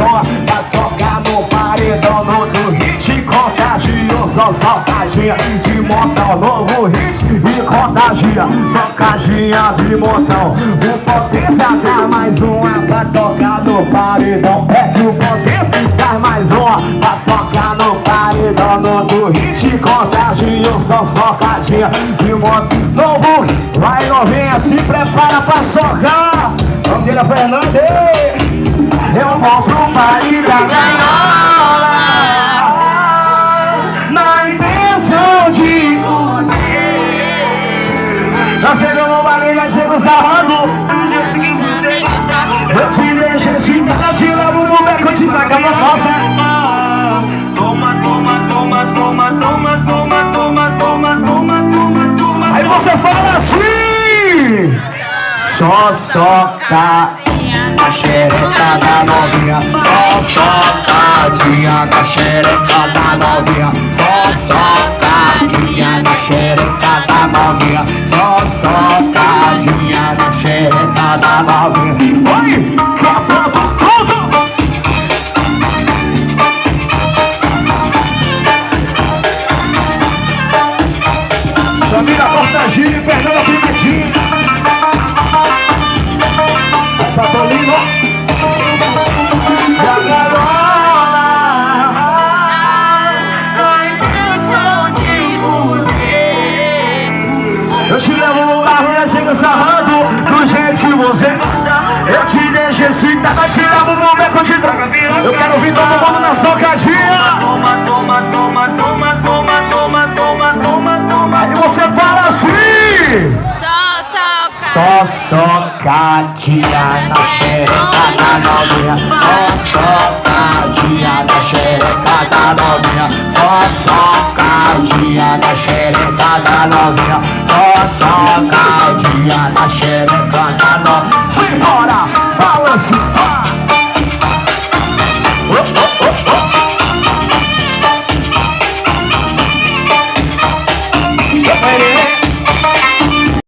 som pra tocar no paredão. No hit contagia, só socadinha de montão. Novo hit e contagia, socadinha de montão. O Potência dá mais uma pra tocar no paredão. É que o Potência dá mais uma pra tocar no paredão. No hit contagia, só socadinha de montão. Novo, vai novinha, se prepara pra socar. Vamos ver a Fernanda. Eu vou pro baile da gaiola, na intenção de foder. Já chegou no baile, já chego sarrando do jeito que você gosta. Eu te deixo excitada, te levo no beco, te traga pra nossa. Toma, toma, toma, toma, toma, toma, toma, toma, toma, toma, toma. Aí você fala assim: só soca a xereca da novinha, só socadinha na xereca da novinha, só socadinha na xereca da novinha, só socadinha na xereca da novinha. Oi, quebrando tudo. Samira Portagini, Fernanda Pimentinha, Patolino e a garola, na intenção de foder. Eu te levo no barro e chega sarrando do jeito que você gosta. Eu te deixo excitada, te levo no beco, te traga vira. Eu quero ouvir todo mundo na socadinha. Toma, toma, toma, toma, toma, toma, toma, toma, toma. Aí você fala assim: só socadinha na xereca da novinha, só socadinha na xereca da novinha, só socadinha na xereca da novinha, só socadinha na xereca.